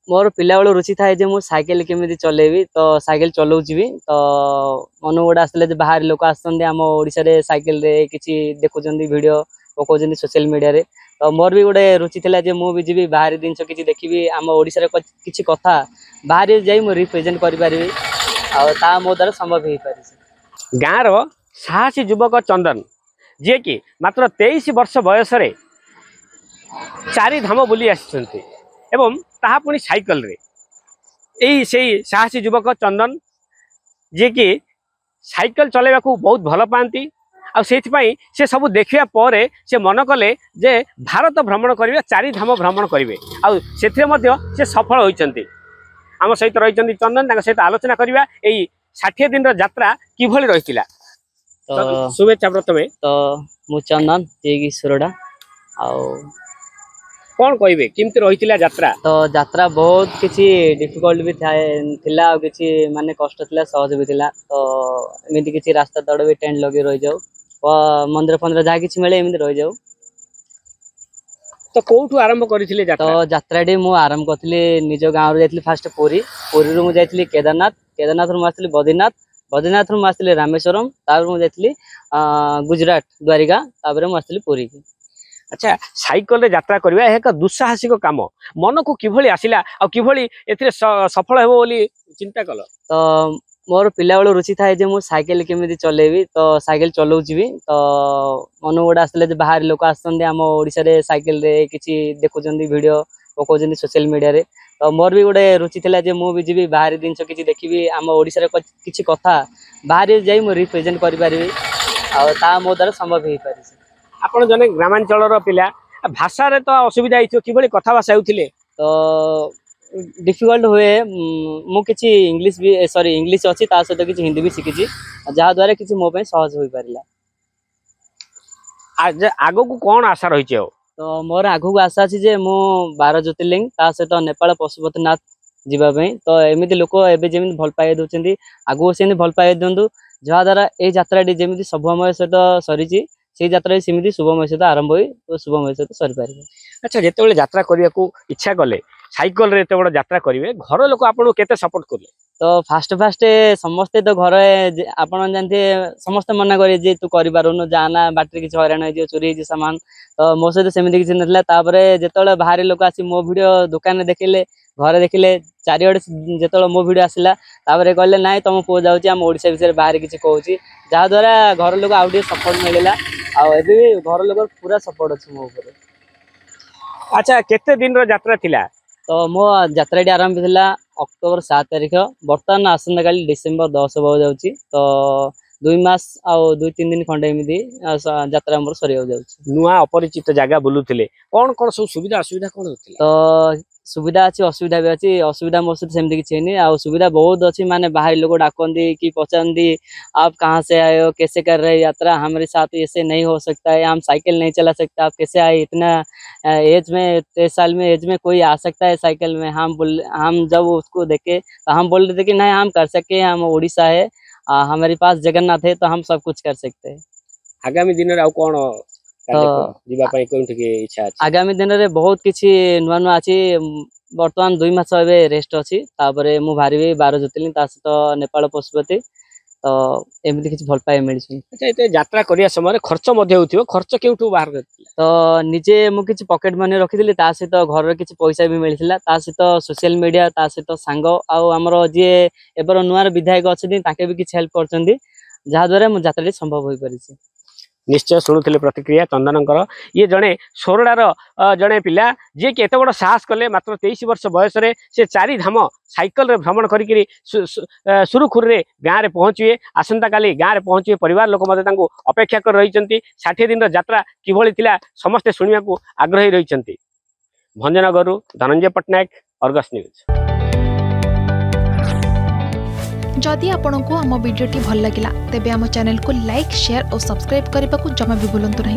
मोर पिला बेलू रुचि थाए जे मु साइकिल केमिति चलेबी तो साइकिल चलाउची भी तो मन गोटे आसले बाहर लोक आसछन्ते आम ओडिसा रे साइकिल रे किछि देखुछन्ती वीडियो पकाउछन्ती सोशल मीडिया रे तो मोर भी गोटे रुचि थिला जे मु भी जीवी बाहर जिनस किछि देखिबी आम ओडिसा रे किछि कथा बाहर जाई मु रिप्रेजेंट करि परिबी आ ता मो द्वारा संभव हे पारिछ। गाँव रो साहसी युवक चंदन जे कि मात्र 23 वर्ष बयस रे 4 धाम बुली आछन्ती एवं ताहा पुनी साइकल रे एई सेई साहसी युवक चंदन जे कि साइकल चलेबा को बहुत भल पाती आ से सब देखिया परे से मन कले जे भारत भ्रमण करिवे 4 धाम भ्रमण करिवे आ सेथिरे मध्ये से सफल होइचन्ती। आम सहित रहिचन्ती चंदन तांका सहित आलोचना करिवा एई 60 दिन रो यात्रा किभली रहितिला। तो शुभेच्छा प्रथमे तो मु चंदन जे कि सुरडा आ कौन कहिबे किमती रहितिला यात्रा। तो यात्रा बहुत किसी डिफिकल्ट भी थिला और किसी माने कष्ट थिला सहज भी थिला तो एमिति किसी रास्ता तड़ भी टेंट लगे रही जाऊ मंदिर फंदिर जहाँ किसी मिले एमिति रही जाऊ। तो कोठू आरंभ करिथिले यात्रा। तो यात्राटी मु आरंभ करथिली निज गाँव रे जाइथिली फास्ट पुरी पुरी मु जाइथिली केदारनाथ केदारनाथ रु आसथिली बद्रीनाथ बद्रीनाथ रु आसथिली रामेश्वरम तापर मु जाइथिली गुजरात द्वारिका तापर मु आसथिली पुरी की। अच्छा साइकल रे यात्रा करबा एक दुस्साहसिक काम मन को किभली आसिला आ किभली एथिरे सफल हेबो बोली चिंता कल। तो मोर पिला बेलू रुचि थाए जे मु साइकिल केमिति चलेबी तो साइकिल चलाउची भी तो मन गोटे आसले बाहर लोक आसछन्ते आम ओडिसा रे साइकिल रे किछि देखुछन्ती वीडियो पकाउछन्ती सोशल मीडिया रे तो मोर भी गोटे रुचि थिला जे मु भी जीवी बाहर जिनस किछि देखिबी आम ओडिसा रे किछि कथा बाहर जाई मु रिप्रेजेंट करि परिबी आ ता मो द्वारा संभव हे पारिछ। आपण जने ग्रामांचल पिला भाषा रे तो असुविधा होइछो किभली कथा भाषा हेउथिले तो डिफिकल्ट हुए मु किछि इंग्लिश भी सॉरी इंग्लिश अछि ता सहित किछि हिंदी भी शिखिछि जहा द्वारा किछि मो पे सहज होई परिला। आज आगो को कोन आशा रहिछे तो मोर आगो को आशा अछि जे मु 12 ज्योतिर्लिंग ता सहित नेपाल पशुपतिनाथ जीवा पे तो एमिति लोक एबे जेमिति भल पाए दोचंती आगो सेमिति भल पाए दोंदु जहा द्वारा ए यात्राटी जेमिति शुभमय सहित सरीछि से यात्रा सेमिति शुभमय सहित आरंभ होई तो शुभमय सहित सरी पारिबे। अच्छा जेतेबेले यात्रा करिया को इच्छा कले साइकल रे एते बड़ यात्रा करिवे घर लोक आपन केते सपोर्ट करले। तो फास्ट समस्ते तो घर आपन जानते समस्त मना करे जे तू करि पारुनु जाना बाटरे किछ हैरान हो जे चोरी जे सामान तो मो सहित सेमिति किछ नथला तापरे जेतेबेले बाहर लोक आसी मो वीडियो दुकान देखिले घर देखिले चारिआडे जेतेबेले मो वीडियो आसिला तापरे कहले नाइ तुम पो जाउची हम ओडिसा विषय बाहर किछ कहूची जहा द्वारा घर लोक आउडी सपोर्ट मिलिला आ एबे घर लोक पूरा सपोर्ट अछि मो ऊपर। अच्छा केते दिन रो यात्रा थिला। तो मो यात्राटी आरंभ थिला अक्टोबर 7 तारिख बर्तमान आसंता काली डिसेंबर 10 हो जाउची तो 2 मास आ 2-3 दिन खंडे एमिति यात्रा हमर सरी हो जाउची। नुआ अपरिचित जगह बुलुथिले कोन कोन सब सुविधा असुविधा कोन होथिला। तो सुविधा अच्छी असुविधा भी अच्छी असुविधा मो सहित सेमती किछि नहीं आ सुविधा बहुत अच्छी माने बाहर लोग डाकंदी कि पहचानती आप कहाँ से आए हो कैसे कर रहे यात्रा हमारे साथ ऐसे नहीं हो सकता है हम साइकिल नहीं चला सकता आप कैसे आए इतना एज में 23 साल में एज में कोई आ सकता है साइकिल में हम जब उसको देखे तो हम बोल रहे थे कि नहीं हम कर सके हम उड़ीसा है हमारे पास जगन्नाथ है तो हम सब कुछ कर सकते हैं। आगामी दिन रे कौन आगामी दिन में बहुत किसी नुआ नुआ अच्छी बर्तमान 2 मास रेस्ट अच्छी तापर मु बाहर 12 ज्योतिर्लिंग सहित नेपाल पशुपति तो एमती किसी भल पाए मिली। अच्छा यात्रा करिया समय खर्च खर्च केउठू बाहर तो निजे मु किसी पॉकेट मनी रखी सहित घर किसी पैसा भी मिलता सहित सोशल मीडिया सहित सांग आमर जी एबर नुआ विधायक अच्छे भी किसी हेल्प कर जहा द्वारा मो यात्रा संभव हो पारी। निश्चय शुणुले प्रतिक्रिया चंदन ये जड़े सोरडार जड़े पिला जी कि एत बड़ साहस कले मात्र 23 वर्ष बयस से 4 धाम साइकल रे भ्रमण करी सुरुखुर रे गाँव में पहुँचे आसंता काली गाँव में पहुँचे परिवार लोक अपेक्षा कर रही 60 दिन यात्रा किभली थिला समस्ते शुणा को आग्रही रही। Bhanjanagar Dhananjay Pattnaik Argus news. जदि आपंक आम भिडी भल लगा तेब आम चैनल को लाइक शेयर और सब्सक्राइब करने को जमा भी भूलु नहीं।